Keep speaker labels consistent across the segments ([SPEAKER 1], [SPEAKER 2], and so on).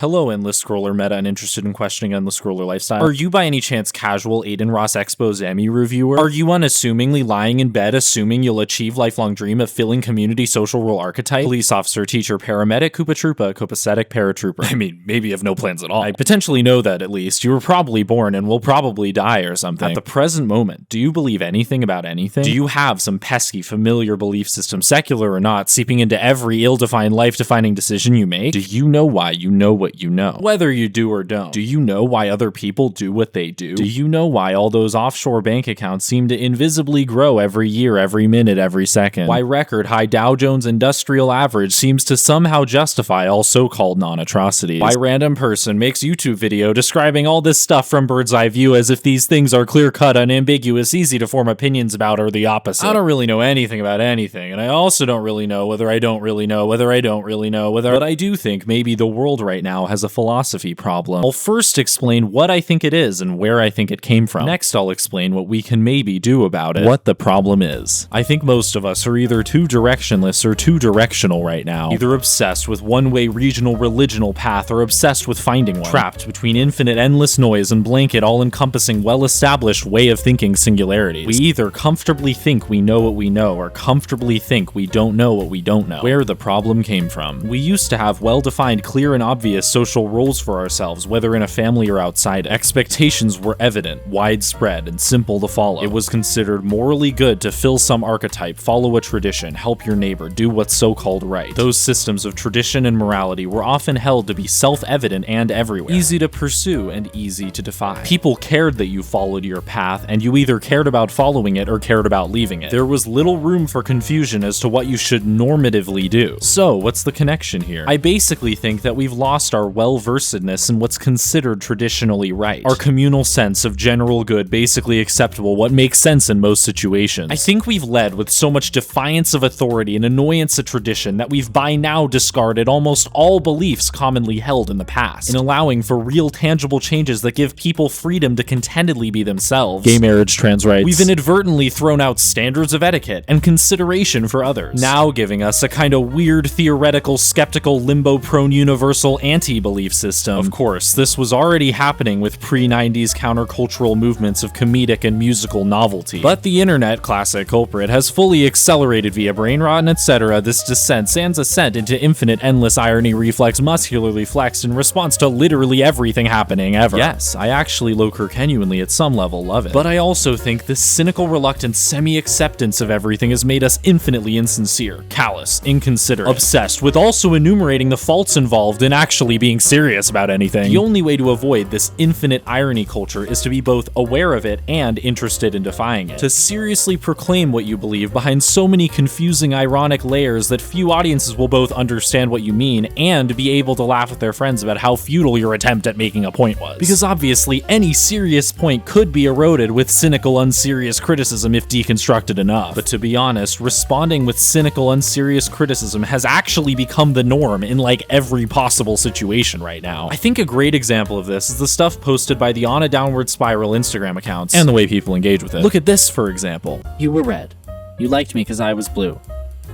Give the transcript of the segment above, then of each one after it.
[SPEAKER 1] Hello, Endless Scroller meta and interested in questioning Endless Scroller lifestyle. Are you by any chance casual Aiden Ross Expos Emmy reviewer? Are you unassumingly lying in bed assuming you'll achieve lifelong dream of filling community social role archetype? Police officer, teacher, paramedic, Koopa Troopa, copacetic paratrooper. I mean, maybe you have no plans at all. I potentially know that at least. You were probably born and will probably die or something. At the present moment, do you believe anything about anything? Do you have some pesky, familiar belief system, secular or not, seeping into every ill-defined, life-defining decision you make? Do you know why you know what you know? Whether you do or don't. Do you know why other people do what they do? Do you know why all those offshore bank accounts seem to invisibly grow every year, every minute, every second? Why record high Dow Jones Industrial Average seems to somehow justify all so-called non-atrocities? Why random person makes YouTube video describing all this stuff from bird's eye view as if these things are clear-cut, unambiguous, easy to form opinions about, or the opposite? I don't really know anything about anything, and I also don't really know whether I don't really know whether I don't really know whether, but I do think maybe the world right now has a philosophy problem. I'll first explain what I think it is and where I think it came from. Next, I'll explain what we can maybe do about it, what the problem is. I think most of us are either too directionless or too directional right now, either obsessed with one-way regional religional path or obsessed with finding one, trapped between infinite endless noise and blanket all-encompassing well-established way of thinking singularities. We either comfortably think we know what we know or comfortably think we don't know what we don't know. Where the problem came from. We used to have well-defined, clear and obvious social roles for ourselves, whether in a family or outside. Expectations were evident, widespread, and simple to follow. It was considered morally good to fill some archetype, follow a tradition, help your neighbor, do what's so-called right. Those systems of tradition and morality were often held to be self-evident and everywhere, easy to pursue and easy to defy. People cared that you followed your path, and you either cared about following it or cared about leaving it. There was little room for confusion as to what you should normatively do. So, what's the connection here? I basically think that we've lost our well-versedness in what's considered traditionally right. Our communal sense of general good, basically acceptable, what makes sense in most situations. I think we've led with so much defiance of authority and annoyance at tradition that we've by now discarded almost all beliefs commonly held in the past, in allowing for real tangible changes that give people freedom to contentedly be themselves. Gay marriage, trans rights. We've inadvertently thrown out standards of etiquette and consideration for others, now giving us a kind of weird, theoretical, skeptical, limbo-prone, universal anti-belief system. Of course, this was already happening with pre-90s countercultural movements of comedic and musical novelty. But the internet, classic culprit, has fully accelerated via brain rot and etc. this descent sans ascent into infinite endless irony reflex muscularly flexed in response to literally everything happening ever. Yes, I actually genuinely at some level love it. But I also think this cynical, reluctant semi-acceptance of everything has made us infinitely insincere, callous, inconsiderate, obsessed with also enumerating the faults involved in actually being serious about anything. The only way to avoid this infinite irony culture is to be both aware of it and interested in defying it. To seriously proclaim what you believe behind so many confusing, ironic layers that few audiences will both understand what you mean and be able to laugh with their friends about how futile your attempt at making a point was. Because obviously, any serious point could be eroded with cynical, unserious criticism if deconstructed enough. But to be honest, responding with cynical, unserious criticism has actually become the norm in like every possible situation right now. I think a great example of this is the stuff posted by the On a Downward Spiral Instagram accounts and the way people engage with it. Look at this, for example.
[SPEAKER 2] You were red. You liked me because I was blue.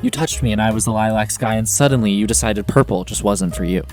[SPEAKER 2] You touched me and I was the lilac sky, and suddenly you decided purple just wasn't for you.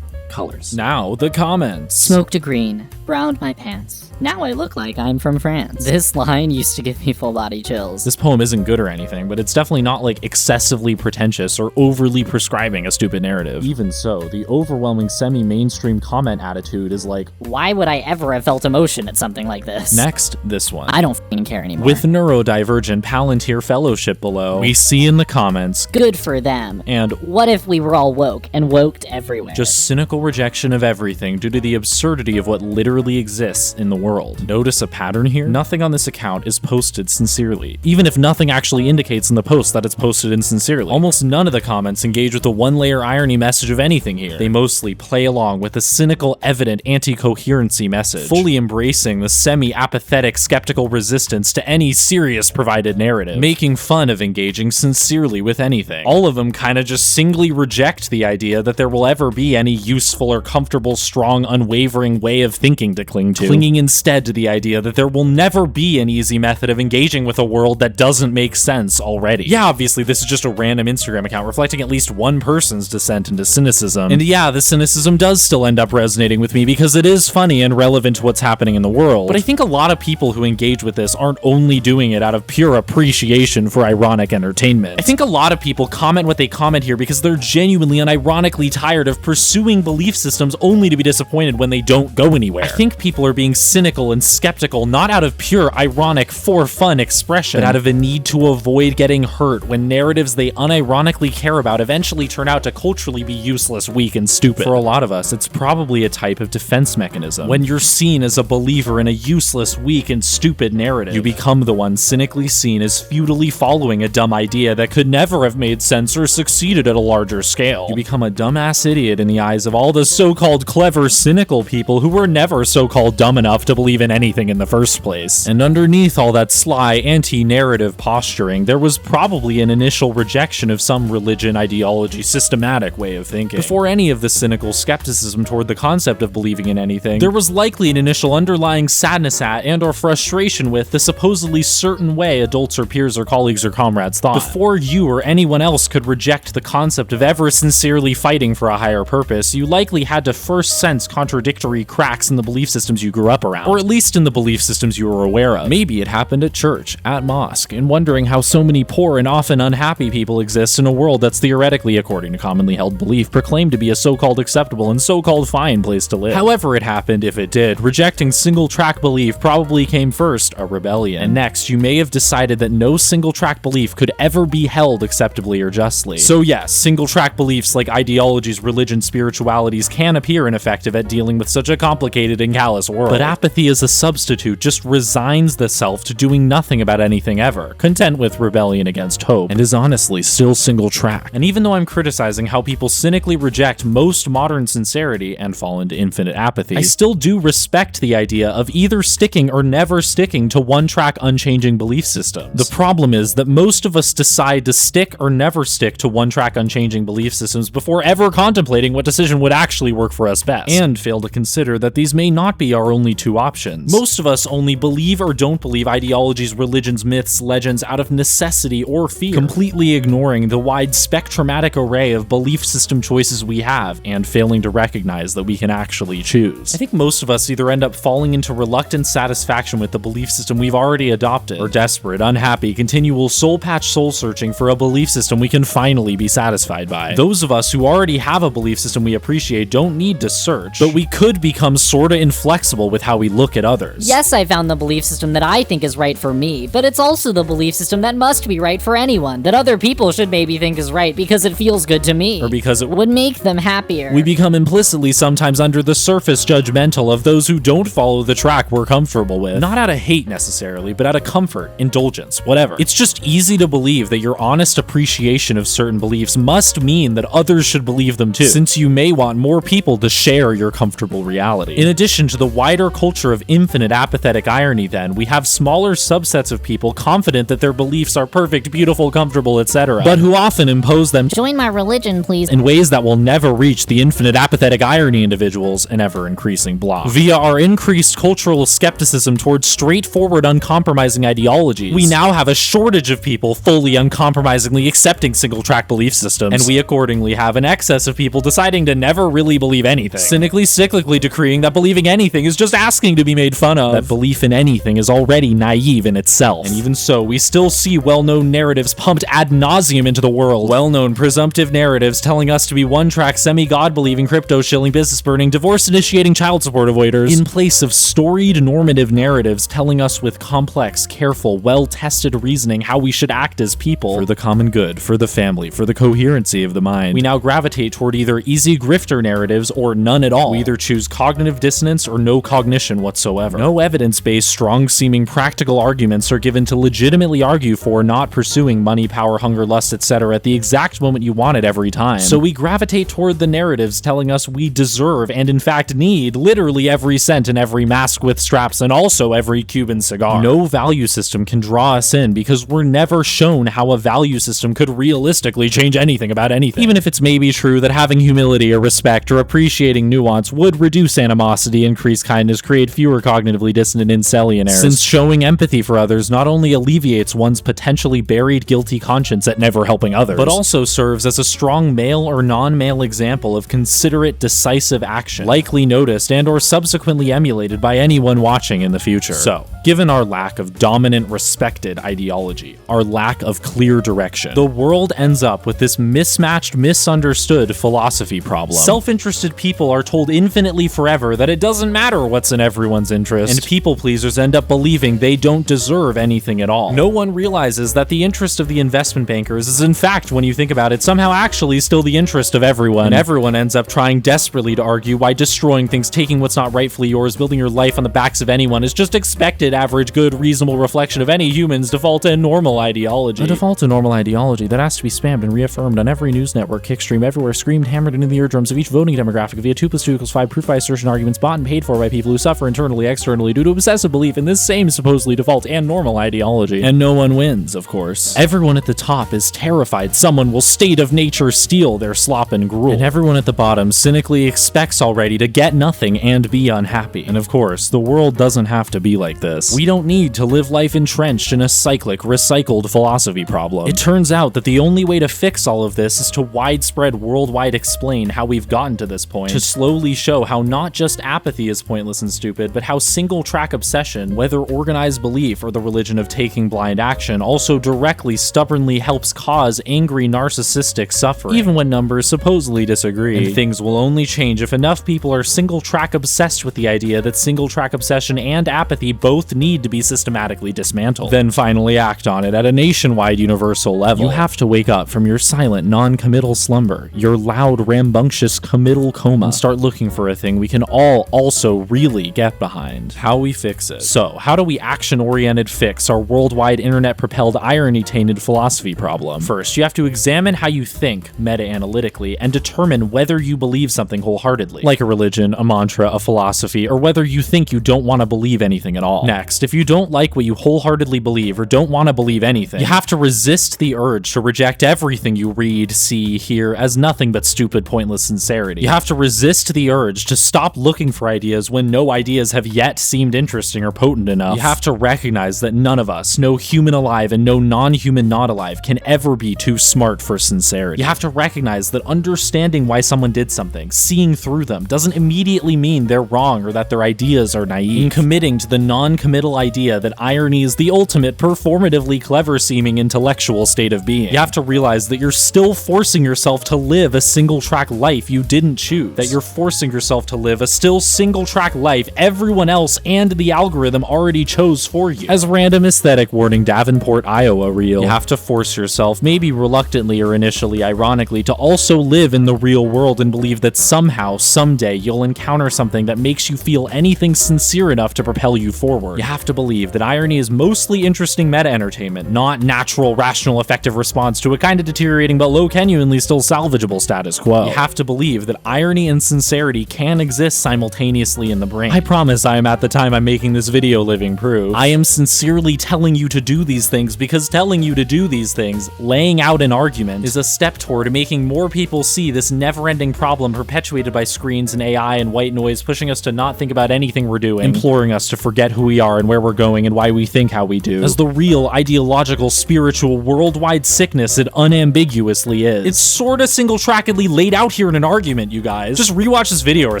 [SPEAKER 2] Colors.
[SPEAKER 1] Now the comments.
[SPEAKER 3] Smoked a green, browned my pants. Now I look like I'm from France. This line used to give me full body chills.
[SPEAKER 1] This poem isn't good or anything, but it's definitely not like excessively pretentious or overly prescribing a stupid narrative. Even so, the overwhelming semi-mainstream comment attitude is like,
[SPEAKER 3] why would I ever have felt emotion at something like this?
[SPEAKER 1] Next, this one.
[SPEAKER 3] I don't f***ing care anymore.
[SPEAKER 1] With neurodivergent Palantir Fellowship below, we see in the comments,
[SPEAKER 3] good for them.
[SPEAKER 1] And
[SPEAKER 3] what if we were all woke and woked everywhere?
[SPEAKER 1] Just cynical rejection of everything due to the absurdity of what literally exists in the world. Notice a pattern here? Nothing on this account is posted sincerely, even if nothing actually indicates in the post that it's posted insincerely. Almost none of the comments engage with the one-layer irony message of anything here. They mostly play along with the cynical, evident anti-coherency message, fully embracing the semi-apathetic, skeptical resistance to any serious provided narrative, making fun of engaging sincerely with anything. All of them kinda just singly reject the idea that there will ever be any useful useful or comfortable, strong, unwavering way of thinking to cling to, clinging instead to the idea that there will never be an easy method of engaging with a world that doesn't make sense already. Yeah, obviously, this is just a random Instagram account reflecting at least one person's descent into cynicism. And yeah, the cynicism does still end up resonating with me because it is funny and relevant to what's happening in the world. But I think a lot of people who engage with this aren't only doing it out of pure appreciation for ironic entertainment. I think a lot of people comment what they comment here because they're genuinely and ironically tired of pursuing belief systems only to be disappointed when they don't go anywhere. I think people are being cynical and skeptical not out of pure ironic for fun expression, but out of a need to avoid getting hurt when narratives they unironically care about eventually turn out to culturally be useless, weak, and stupid. For a lot of us, it's probably a type of defense mechanism. When you're seen as a believer in a useless, weak, and stupid narrative, you become the one cynically seen as futilely following a dumb idea that could never have made sense or succeeded at a larger scale. You become a dumbass idiot in the eyes of all the so-called clever, cynical people who were never so-called dumb enough to believe in anything in the first place. And underneath all that sly, anti-narrative posturing, there was probably an initial rejection of some religion, ideology, systematic way of thinking. Before any of the cynical skepticism toward the concept of believing in anything, there was likely an initial underlying sadness at and/or frustration with the supposedly certain way adults or peers or colleagues or comrades thought. Before you or anyone else could reject the concept of ever sincerely fighting for a higher purpose, you likely had to first sense contradictory cracks in the belief systems you grew up around, or at least in the belief systems you were aware of. Maybe it happened at church, at mosque, and wondering how so many poor and often unhappy people exist in a world that's theoretically, according to commonly held belief, proclaimed to be a so-called acceptable and so-called fine place to live. However it happened, if it did, rejecting single-track belief probably came first, a rebellion. And next, you may have decided that no single-track belief could ever be held acceptably or justly. So yes, single-track beliefs like ideologies, religion, spiritualities can appear ineffective at dealing with such a complicated and callous world. But apathy as a substitute just resigns the self to doing nothing about anything ever, content with rebellion against hope, and is honestly still single-track. And even though I'm criticizing how people cynically reject most modern sincerity and fall into infinite apathy, I still do respect the idea of either sticking or never sticking to one-track unchanging belief systems. The problem is that most of us decide to stick or never stick to one-track unchanging belief systems before ever contemplating what decision would actually work for us best, and fail to consider that these may not be our only two options. Most of us only believe or don't believe ideologies, religions, myths, legends out of necessity or fear, completely ignoring the wide spectromatic array of belief system choices we have, and failing to recognize that we can actually choose. I think most of us either end up falling into reluctant satisfaction with the belief system we've already adopted, or desperate, unhappy, continual soul-patch soul-searching for a belief system we can finally be satisfied by. Those of us who already have a belief system we appreciate don't need to search, but we could become sorta inflexible with how we look at others.
[SPEAKER 3] Yes, I found the belief system that I think is right for me, but it's also the belief system that must be right for anyone, that other people should maybe think is right because it feels good to me,
[SPEAKER 1] or because it
[SPEAKER 3] would make them happier.
[SPEAKER 1] We become implicitly sometimes under the surface judgmental of those who don't follow the track we're comfortable with. Not out of hate necessarily, but out of comfort, indulgence, whatever. It's just easy to believe that your honest appreciation of certain beliefs must mean that others should believe them too, since you may want more people to share your comfortable reality. In addition to the wider culture of infinite apathetic irony, then, we have smaller subsets of people confident that their beliefs are perfect, beautiful, comfortable, etc., but who often impose them
[SPEAKER 3] Join my religion, please.
[SPEAKER 1] in ways that will never reach the infinite apathetic irony individuals, an ever-increasing block. Via our increased cultural skepticism towards straightforward, uncompromising ideologies, we now have a shortage of people fully uncompromisingly accepting single-track belief systems, and we accordingly have an excess of people deciding to never really believe anything, cynically, cyclically decreeing that believing anything is just asking to be made fun of, that belief in anything is already naive in itself. And even so, we still see well-known narratives pumped ad nauseum into the world, well-known presumptive narratives telling us to be one-track, semi-God-believing, crypto-shilling, business-burning, divorce-initiating, child support avoiders, in place of storied normative narratives telling us with complex, careful, well-tested reasoning how we should act as people for the common good, for the family, for the coherency of the mind. We now gravitate toward either easy grifter narratives or none at all. We either choose cognitive dissonance or no cognition whatsoever. No evidence-based, strong-seeming, practical arguments are given to legitimately argue for not pursuing money, power, hunger, lust, etc. at the exact moment you want it every time. So we gravitate toward the narratives telling us we deserve and in fact need literally every cent and every mask with straps and also every Cuban cigar. No value system can draw us in because we're never shown how a value system could realistically change anything about anything. Even if it's maybe true that having humility or respect or appreciating nuance would reduce animosity, increase kindness, create fewer cognitively dissonant incellionaires. Since showing empathy for others not only alleviates one's potentially buried guilty conscience at never helping others, but also serves as a strong male or non-male example of considerate, decisive action, likely noticed and or subsequently emulated by anyone watching in the future. So, given our lack of dominant, respected ideology, our lack of clear direction, the world ends up with this mismatched, misunderstood philosophy problem. Self-interested people are told infinitely forever that it doesn't matter what's in everyone's interest, and people-pleasers end up believing they don't deserve anything at all. No one realizes that the interest of the investment bankers is in fact, when you think about it, somehow actually still the interest of everyone, and everyone ends up trying desperately to argue why destroying things, taking what's not rightfully yours, building your life on the backs of anyone is just expected, average, good, reasonable reflection of any human's default and normal ideology. A default and normal ideology that has to be spammed and reaffirmed on every news network, kickstream, everywhere, screamed, hammered into the eardrums of each voting demographic via 2 + 2 = 5 proof by assertion arguments bought and paid for by people who suffer internally, externally due to obsessive belief in this same supposedly default and normal ideology. And no one wins, of course. Everyone at the top is terrified someone will state of nature steal their slop and gruel, and everyone at the bottom cynically expects already to get nothing and be unhappy. And of course, the world doesn't have to be like this. We don't need to live life entrenched in a cyclic, recycled philosophy problem. It turns out that the only way to fix all of this is to widespread, worldwide explain how we've gotten to this point, to slowly show how not just apathy is pointless and stupid, but how single-track obsession, whether organized belief or the religion of taking blind action, also directly, stubbornly helps cause angry, narcissistic suffering, even when numbers supposedly disagree. And things will only change if enough people are single-track obsessed with the idea that single-track obsession and apathy both need to be systematically dismantled. Then finally act on it at a nationwide universal level. You have to wake up from your silent, non-committal slumber, your loud, rambunctious committal coma, and start looking for a thing we can all also really get behind. How we fix it. So, how do we action-oriented fix our worldwide internet-propelled irony-tainted philosophy problem? First, you have to examine how you think, meta-analytically, and determine whether you believe something wholeheartedly, like a religion, a mantra, a philosophy, or whether you think you don't want to believe anything at all. Next, if you don't like what you wholeheartedly believe or don't want to believe anything, you have to resist the urge to reject everything you read, see, hear as nothing but stupid, pointless sincerity. You have to resist the urge to stop looking for ideas when no ideas have yet seemed interesting or potent enough. You have to recognize that none of us, no human alive and no non-human not alive, can ever be too smart for sincerity. You have to recognize that understanding why someone did something, seeing through them, doesn't immediately mean they're wrong or that their ideas are naive. In committing to the non-committal idea that irony is the ultimate, performatively clever-seeming intellectual state of being, you have to realize that you're still forcing yourself to live a single-track life you didn't choose. That you're forcing yourself to live a still single-track life everyone else and the algorithm already chose for you. As random aesthetic warning Davenport, Iowa real, you have to force yourself, maybe reluctantly or initially ironically, to also live in the real world and believe that somehow, someday, you'll encounter something that makes you feel anything sincere enough to propel you forward. You have to believe that irony is mostly interesting meta-entertainment, not natural, rational, effective response to a kind of deteriorating but low genuinely still salvageable status quo. You have to believe that irony and sincerity can exist simultaneously in the brain. I promise I am at the time I'm making this video living proof. I am sincerely telling you to do these things because telling you to do these things, laying out an argument, is a step toward making more people see this never-ending problem perpetuated by screens and AI and white noise, pushing us to not think about anything we're doing, imploring us to forget who we are and where we're going and why we think how we do, as the real, ideological, spiritual, worldwide sickness it unambiguously is. It's sorta single-trackedly laid out here in an argument, you guys. Just rewatch this video or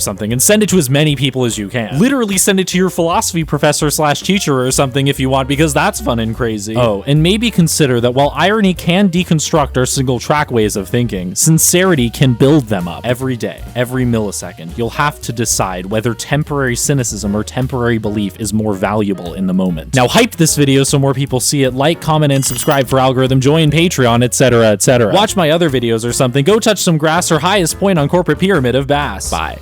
[SPEAKER 1] something and send it to as many people as you can. Literally send it to your philosophy professor / teacher or something if you want, because that's fun and crazy. Oh, and maybe consider that while irony can deconstruct our single-track ways of thinking, sincerity can build them up. Every day, every millisecond, you'll have to decide whether temporary cynicism or temporary belief is more valuable in the moment. Now hype this video so more people see it, like, comment, and subscribe for algorithm, join Patreon, etc., etc. Watch my other videos or something, go touch some grass or highest point on corporate pyramid of bass. Bye.